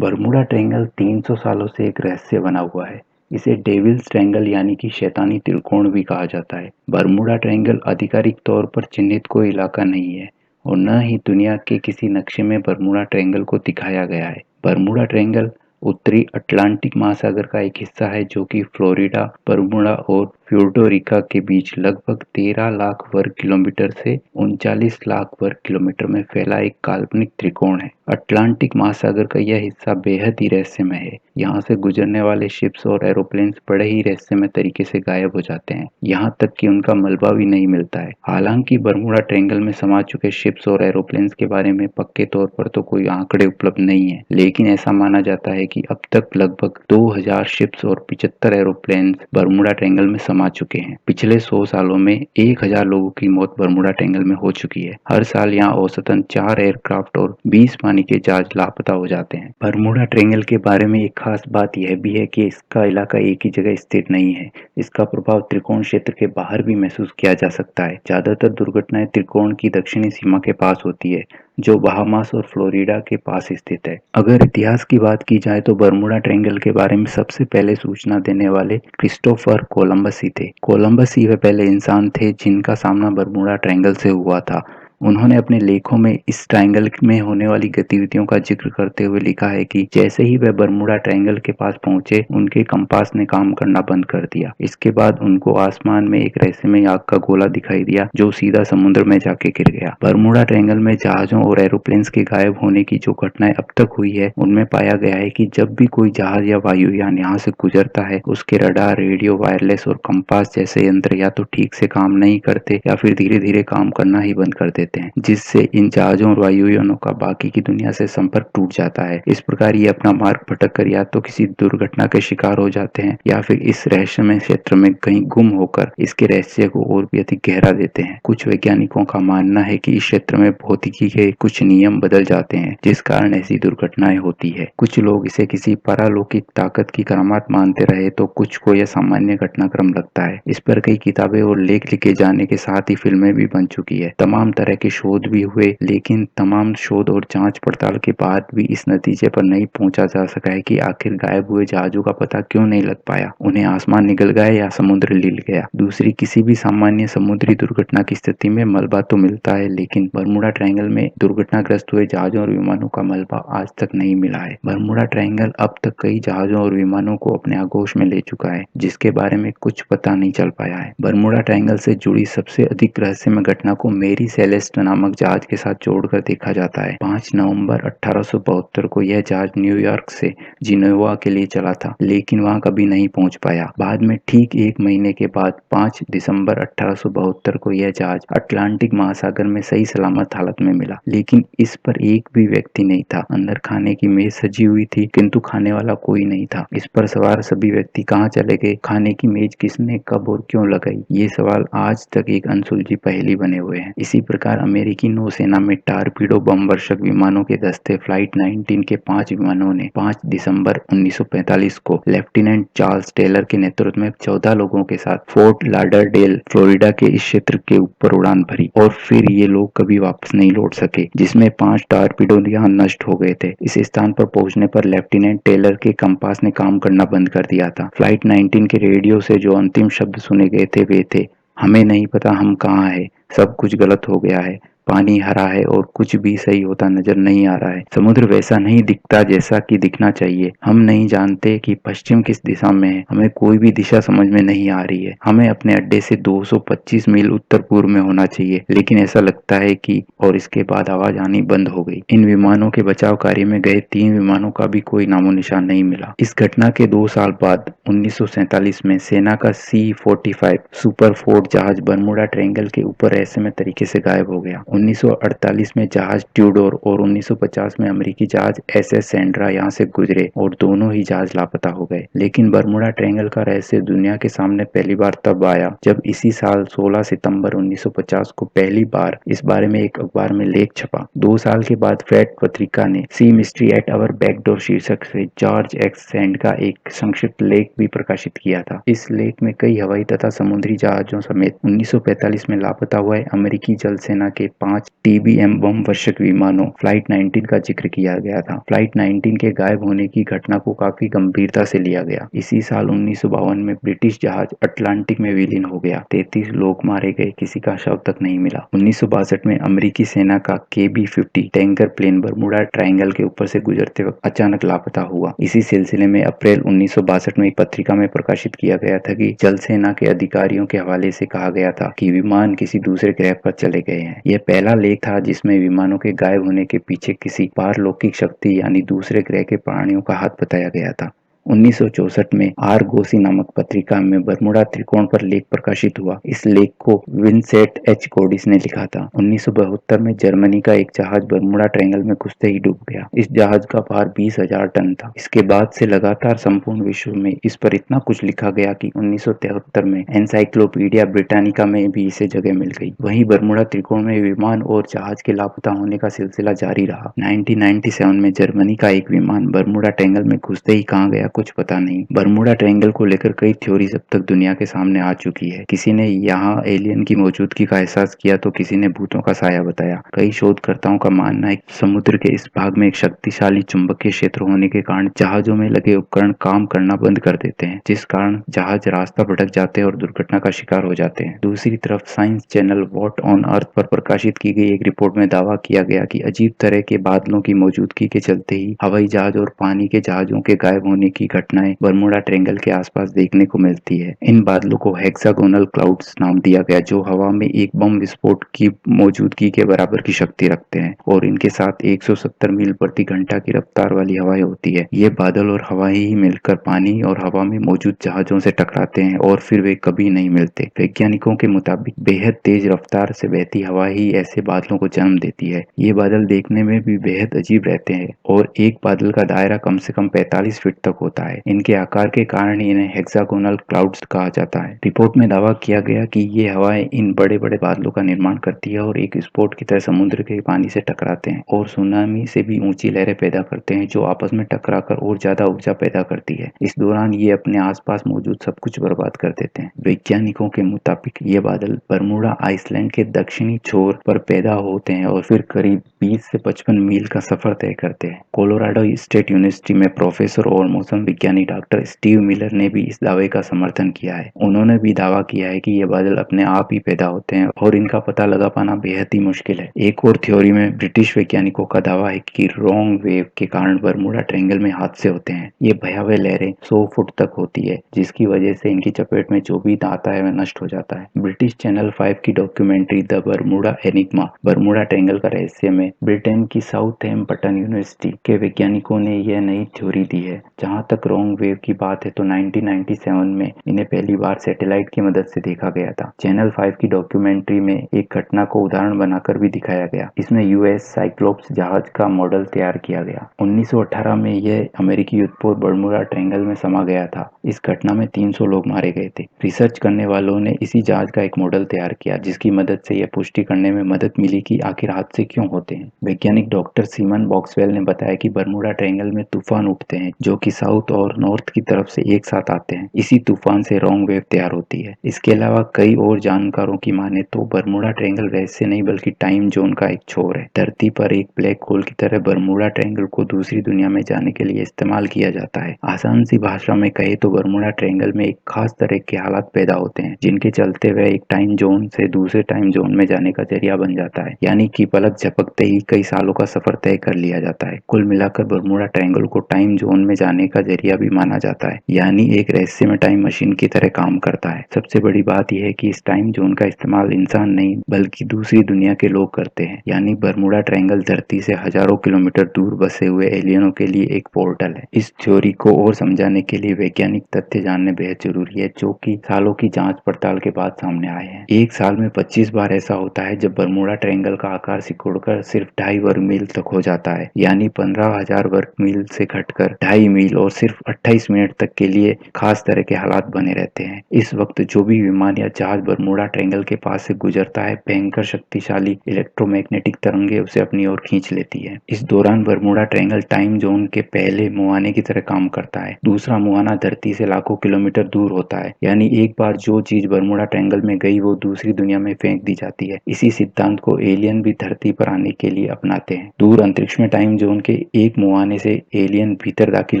Bermuda triangle 300 सालों से एक रहस्य बना हुआ है। इसे डेविल्स ट्रायंगल यानी कि शैतानी त्रिकोण भी कहा जाता है। बरमूडा ट्रायंगल आधिकारिक तौर पर चिन्हित कोई इलाका नहीं है और न ही दुनिया के किसी नक्शे में बरमूडा ट्रायंगल को दिखाया गया है। बरमूडा ट्रायंगल उत्तरी अटलांटिक महासागर का एक हिस्सा है जो कि फ्लोरिडा, बरमूडा और प्यूर्टो रिका के बीच लगभग 13 लाख वर्ग किलोमीटर से 39 लाख वर्ग किलोमीटर में फैला एक काल्पनिक त्रिकोण है। अटलांटिक महासागर का यह हिस्सा बेहद ही रहस्यमय है। यहाँ से गुजरने वाले शिप्स और एरोप्लेन्स बड़े ही रहस्यमय तरीके से गायब हो जाते हैं, यहाँ तक कि उनका मलबा भी नहीं मिलता है। हालांकि बरमूडा ट्रायंगल में समा चुके शिप्स और एरोप्लेन्स के बारे में पक्के तौर पर तो कोई आंकड़े उपलब्ध नहीं है, लेकिन ऐसा माना जाता है कि अब तक लगभग 2000 शिप्स और 75 एरोप्लेन्स बरमूडा ट्रायंगल में समा चुके हैं। पिछले 100 सालों में 1000 लोगों की मौत बरमूडा ट्रायंगल में हो चुकी है। हर साल यहाँ औसतन 4 एयरक्राफ्ट और 20 पानी के जहाज लापता हो जाते हैं। बरमूडा ट्रायंगल के बारे में एक खास बात यह भी है कि इसका इलाका एक ही जगह स्थित नहीं है। इसका प्रभाव त्रिकोण क्षेत्र के बाहर भी महसूस किया जा सकता है। ज्यादातर दुर्घटनाएं त्रिकोण की दक्षिणी सीमा के पास होती है, जो बहामास और फ्लोरिडा के पास स्थित है। अगर इतिहास की बात की जाए तो बरमूडा ट्रायंगल के बारे में सबसे पहले सूचना देने वाले क्रिस्टोफर कोलंबस ही थे। कोलंबस ही वे पहले इंसान थे जिनका सामना बरमूडा ट्रायंगल से हुआ था। उन्होंने अपने लेखों में इस ट्रायंगल में होने वाली गतिविधियों का जिक्र करते हुए लिखा है कि जैसे ही वे बरमूडा ट्रायंगल के पास पहुंचे, उनके कंपास ने काम करना बंद कर दिया। इसके बाद उनको आसमान में एक रहस्यमय आग का गोला दिखाई दिया जो सीधा समुद्र में जाके गिर गया। बरमूडा ट्रायंगल में जहाजों और एरोप्लेन्स के गायब होने की जो घटनाएं अब तक हुई है, उनमें पाया गया है कि जब भी कोई जहाज या वायुयान यहाँ से गुजरता है, उसके रडार, रेडियो, वायरलेस और कंपास जैसे यंत्र या तो ठीक से काम नहीं करते या फिर धीरे धीरे काम करना ही बंद कर देते हैं, जिससे इन जहाजों और वायुयानों का बाकी की दुनिया से संपर्क टूट जाता है। इस प्रकार ये अपना मार्ग भटक कर या तो किसी दुर्घटना के शिकार हो जाते हैं या फिर इस रहस्यमय क्षेत्र में कहीं गुम होकर इसके रहस्य को और भी अधिक गहरा देते हैं। कुछ वैज्ञानिकों का मानना है कि इस क्षेत्र में भौतिकी के कुछ नियम बदल जाते हैं, जिस कारण ऐसी दुर्घटनाएं होती है। कुछ लोग इसे किसी पारलौकिक ताकत की करामात मानते रहे तो कुछ को यह सामान्य घटनाक्रम लगता है। इस पर कई किताबें और लेख लिखे जाने के साथ ही फिल्में भी बन चुकी है। तमाम तरह के शोध भी हुए, लेकिन तमाम शोध और जांच पड़ताल के बाद भी इस नतीजे पर नहीं पहुंचा जा सका है कि आखिर गायब हुए जहाजों का पता क्यों नहीं लग पाया। उन्हें आसमान निगल गया या समुद्र लील गया। दूसरी किसी भी सामान्य समुद्री दुर्घटना की स्थिति में मलबा तो मिलता है, लेकिन बरमूडा ट्रायंगल में दुर्घटनाग्रस्त हुए जहाजों और विमानों का मलबा आज तक नहीं मिला है। बरमूडा ट्रायंगल अब तक कई जहाजों और विमानों को अपने आगोश में ले चुका है, जिसके बारे में कुछ पता नहीं चल पाया है। बरमूडा ट्रायंगल से जुड़ी सबसे अधिक रहस्यमय घटना को मेरी सेलेस्ट नामक जहाज के साथ जोड़कर देखा जाता है। 5 नवंबर 1872 को यह जहाज न्यूयॉर्क से जिनेवा के लिए चला था, लेकिन वहां कभी नहीं पहुंच पाया। बाद में ठीक एक महीने के बाद 5 दिसंबर 1872 को यह जहाज अटलांटिक महासागर में सही सलामत हालत में मिला, लेकिन इस पर एक भी व्यक्ति नहीं था। अंदर खाने की मेज सजी हुई थी, किंतु खाने वाला कोई नहीं था। इस पर सवार सभी व्यक्ति कहाँ चले गए? खाने की मेज किसने, कब और क्यों लगाई? ये सवाल आज तक एक अनसुलझी पहेली बने हुए हैं। इसी प्रकार अमेरिकी नौसेना में टारपीडो बम वर्षक विमानों के दस्ते फ्लाइट 19 के 5 विमानों ने 5 दिसंबर 1945 को लेफ्टिनेंट चार्ल्स टेलर के नेतृत्व में 14 लोगों के साथ फोर्ट लाडरडेल, फ्लोरिडा के इस क्षेत्र के ऊपर उड़ान भरी और फिर ये लोग कभी वापस नहीं लौट सके, जिसमें 5 टारपीडो यहाँ नष्ट हो गए थे। इस स्थान पर पहुंचने पर लेफ्टिनेंट टेलर के कंपास ने काम करना बंद कर दिया था। फ्लाइट 19 के रेडियो से जो अंतिम शब्द सुने गए थे वे थे, हमें नहीं पता हम कहाँ है, सब कुछ गलत हो गया है, पानी हरा है और कुछ भी सही होता नजर नहीं आ रहा है, समुद्र वैसा नहीं दिखता जैसा कि दिखना चाहिए, हम नहीं जानते कि पश्चिम किस दिशा में है, हमें कोई भी दिशा समझ में नहीं आ रही है, हमें अपने अड्डे से 225 मील उत्तर पूर्व में होना चाहिए, लेकिन ऐसा लगता है कि, और इसके बाद आवाज आनी बंद हो गई। इन विमानों के बचाव कार्य में गए 3 विमानों का भी कोई नामो निशान नहीं मिला। इस घटना के 2 साल बाद 1947 में सेना का C-45 सुपर फोर्ट जहाज बरमूडा ट्रायंगल के ऊपर रहस्यमय तरीके से गायब हो गया। 1948 में जहाज ट्यूडोर और 1950 में अमेरिकी जहाज SS सेंड्रा यहाँ से गुजरे और दोनों ही जहाज लापता हो गए। लेकिन बरमूडा ट्रायंगल का रहस्य दुनिया के सामने पहली बार तब आया जब इसी साल 16 सितंबर 1950 को पहली बार इस बारे में एक अखबार में लेख छपा। 2 साल के बाद फैट पत्रिका ने सी मिस्ट्री एट आवर बैकडोर शीर्षक से जॉर्ज एक्स सैंड का एक संक्षिप्त लेख भी प्रकाशित किया था। इस लेख में कई हवाई तथा समुद्री जहाजों समेत 1945 में लापता हुए अमेरिकी जल सेना के 5 TBM बम वर्षक विमानों फ्लाइट 19 का जिक्र किया गया था। फ्लाइट 19 के गायब होने की घटना को काफी गंभीरता से लिया गया। इसी साल 1952 में ब्रिटिश जहाज अटलांटिक में विलीन हो गया। 33 लोग मारे गए, किसी का शव तक नहीं मिला। 1962 में अमेरिकी सेना का KB-50 tanker plane Bermuda triangle के ऊपर से गुजरते वक्त अचानक लापता हुआ। इसी सिलसिले में अप्रैल 1962 में एक पत्रिका में प्रकाशित किया गया था कि जल सेना के अधिकारियों के हवाले से कहा गया था कि विमान किसी दूसरे ग्रह पर चले गए हैं। यह पहला लेख था जिसमें विमानों के गायब होने के पीछे किसी पारलौकिक शक्ति यानी दूसरे ग्रह के प्राणियों का हाथ बताया गया था। 1964 में आरगोसी नामक पत्रिका में बरमूडा त्रिकोण पर लेख प्रकाशित हुआ। इस लेख को विंसेंट एच कोडिस ने लिखा था। 1972 में जर्मनी का एक जहाज बरमूडा ट्रायंगल में घुसते ही डूब गया। इस जहाज का भार 20,000 टन था। इसके बाद से लगातार संपूर्ण विश्व में इस पर इतना कुछ लिखा गया कि 1973 में एनसाइक्लोपीडिया ब्रिटानिका में भी इसे जगह मिल गई। वहीं बरमूडा त्रिकोण में विमान और जहाज के लापता होने का सिलसिला जारी रहा। 1997 में जर्मनी का एक विमान बरमूडा ट्रायंगल में घुसते ही कहाँ गया कुछ पता नहीं। बरमूडा ट्रायंगल को लेकर कई थ्योरीज अब तक दुनिया के सामने आ चुकी है। किसी ने यहाँ एलियन की मौजूदगी का एहसास किया तो किसी ने भूतों का साया बताया। कई शोधकर्ताओं का मानना है कि समुद्र के इस भाग में एक शक्तिशाली चुंबकीय क्षेत्र होने के कारण जहाजों में लगे उपकरण काम करना बंद कर देते हैं, जिस कारण जहाज रास्ता भटक जाते हैं और दुर्घटना का शिकार हो जाते हैं। दूसरी तरफ science channel what on earth पर प्रकाशित की गई एक रिपोर्ट में दावा किया गया कि अजीब तरह के बादलों की मौजूदगी के चलते ही हवाई जहाज और पानी के जहाजों के गायब होने की घटनाएं बरमूडा ट्रायंगल के आसपास देखने को मिलती है। इन बादलों को हेक्सागोनल क्लाउड्स नाम दिया गया, जो हवा में एक बम विस्फोट की मौजूदगी के बराबर की शक्ति रखते हैं और इनके साथ 170 मील प्रति घंटा की रफ्तार वाली हवाएं होती है। ये बादल और हवाएं ही मिलकर पानी और हवा में मौजूद जहाजों से टकराते हैं और फिर वे कभी नहीं मिलते। वैज्ञानिकों के मुताबिक बेहद तेज रफ्तार से बहती हवा ही ऐसे बादलों को जन्म देती है। ये बादल देखने में भी बेहद अजीब रहते हैं और एक बादल का दायरा कम से कम 45 फीट तक होता है। इनके आकार के कारण इन्हें हेक्सागोनल क्लाउड्स कहा जाता है। रिपोर्ट में दावा किया गया कि ये हवाएं इन बड़े बड़े बादलों का निर्माण करती है और एक स्फोट की तरह समुद्र के पानी से टकराते हैं और सुनामी से भी ऊंची लहरें पैदा करते हैं, जो आपस में टकराकर और ज्यादा ऊर्जा पैदा करती है। इस दौरान ये अपने आसपास मौजूद सब कुछ बर्बाद कर देते हैं। वैज्ञानिकों के मुताबिक ये बादल बरमूडा आइसलैंड के दक्षिणी छोर पर पैदा होते हैं और फिर करीब 20 से 55 मील का सफर तय करते हैं। कोलोराडो स्टेट यूनिवर्सिटी में प्रोफेसर और मौसम विज्ञानी डॉक्टर स्टीव मिलर ने भी इस दावे का समर्थन किया है। उन्होंने भी दावा किया है कि ये बादल अपने आप ही पैदा होते हैं और इनका पता लगा पाना बेहद ही मुश्किल है। एक और थ्योरी में ब्रिटिश वैज्ञानिकों का दावा है कि रॉन्ग वेव के कारण बरमूडा ट्रायंगल में हादसे होते हैं। ये भयावह लहरें 100 फुट तक होती है, जिसकी वजह से इनकी चपेट में जो भी आता है वह नष्ट हो जाता है। ब्रिटिश चैनल 5 की documentary the Bermuda enigma Bermuda triangle का रहस्य में ब्रिटेन की साउथहैम्पटन यूनिवर्सिटी के वैज्ञानिकों ने यह नई थ्योरी दी है। जहां तक रॉन्ग वेव की बात है तो 1997 में इन्हें पहली बार सैटेलाइट की मदद से देखा गया था। चैनल 5 की डॉक्यूमेंट्री में एक घटना को उदाहरण बनाकर भी दिखाया गया। इसमें यूएस साइक्लोप्स जहाज का मॉडल तैयार किया गया। 1918 में यह अमेरिकी युद्धपोत बरमूडा ट्रायंगल में समा गया था। इस घटना में 300 लोग मारे गए थे। रिसर्च करने वालों ने इसी जहाज का एक मॉडल तैयार किया, जिसकी मदद से यह पुष्टि करने में मदद मिली कि आखिर हादसे क्यों होते हैं। वैज्ञानिक डॉक्टर सीमन बॉक्सवेल ने बताया कि बरमूडा ट्रायंगल में तूफान उठते हैं जो कि साउथ और नॉर्थ की तरफ से एक साथ आते हैं। इसी तूफान से रॉन्ग वेव तैयार होती है। इसके अलावा कई और जानकारों की माने तो बरमूडा ट्रायंगल रहस्य नहीं बल्कि टाइम जोन का एक छोर है। धरती पर एक ब्लैक होल की तरह बरमूडा ट्रायंगल को दूसरी दुनिया में जाने के लिए इस्तेमाल किया जाता है। आसान सी भाषा में कहे तो बरमूडा ट्रायंगल में एक खास तरह के हालात पैदा होते हैं, जिनके चलते वह एक टाइम जोन से दूसरे टाइम जोन में जाने का जरिया बन जाता है। यानी कि पलक झपकते ही कई सालों का सफर तय कर लिया जाता है। कुल मिलाकर बरमूडा ट्रायंगल को टाइम जोन में जाने का जरिया भी माना जाता है, यानी एक रहस्य में टाइम मशीन की तरह काम करता है। सबसे बड़ी बात यह है कि इस टाइम जोन का इस्तेमाल इंसान नहीं बल्कि दूसरी दुनिया के लोग करते हैं। यानी बरमूडा ट्रायंगल धरती से हजारों किलोमीटर दूर बसे हुए एलियनों के लिए एक पोर्टल है। इस थ्योरी को और समझाने के लिए वैज्ञानिक तथ्य जानने बेहद जरूरी है, जो कि सालों की जांच पड़ताल के बाद सामने आए हैं। एक साल में 25 बार ऐसा होता है जब बरमूडा ट्रायंगल का आकार सिकुड़कर सिर्फ 2.5 वर्ग मील तक हो जाता है, यानी 15,000 वर्ग मील से घटकर 2.5 मील और सिर्फ 28 मिनट तक के लिए खास तरह के हालात बने रहते हैं। इस वक्त जो भी विमान या जहाज बरमूडा ट्रायंगल के पास से गुजरता है, भयंकर शक्तिशाली इलेक्ट्रोमैग्नेटिक तरंगे उसे अपनी ओर खींच लेती है। इस दौरान बरमूडा ट्रायंगल टाइम जोन के पहले मुहाने की तरह काम करता है। दूसरा मुहाना धरती से लाखों किलोमीटर दूर होता है, यानी एक बार जो चीज बरमूडा ट्रायंगल में गई वो दूसरी दुनिया में फेंक दी जाती है। इसी सिद्धांत को एलियन भी धरती पर आने के लिए अपनाते हैं। दूर अंतरिक्ष में टाइम जोन के एक मुहाने से एलियन भीतर दाखिल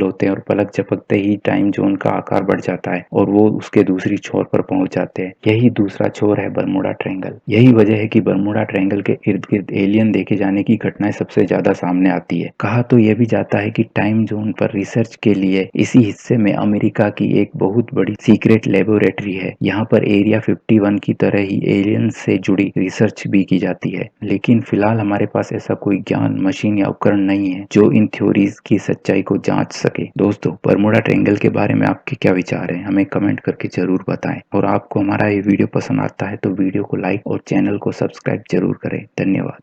होते हैं और पलक झपकते ही टाइम जोन का आकार बढ़ जाता है और वो उसके दूसरी छोर पर पहुंच जाते हैं। यही दूसरा छोर है बरमूडा ट्रायंगल। यही वजह है कि बरमूडा ट्रायंगल के इर्द गिर्द एलियन देखे जाने की घटनाएं सबसे ज्यादा सामने आती है। कहा तो यह भी जाता है कि टाइम जोन पर रिसर्च के लिए इसी हिस्से में अमेरिका की एक बहुत बड़ी सीक्रेट लेबोरेटरी है। यहाँ पर एरिया 51 की तरह ही एलियंस से जुड़ी रिसर्च भी की जाती है, लेकिन फिलहाल हमारे पास ऐसा कोई ज्ञान, मशीन या उपकरण नहीं है जो इन थ्योरीज की सच्चाई को जांच सके। दोस्तों, बरमूडा ट्रायंगल के बारे में आपके क्या विचार हैं? हमें कमेंट करके जरूर बताएं। और आपको हमारा ये वीडियो पसंद आता है तो वीडियो को लाइक और चैनल को सब्सक्राइब जरूर करें। धन्यवाद।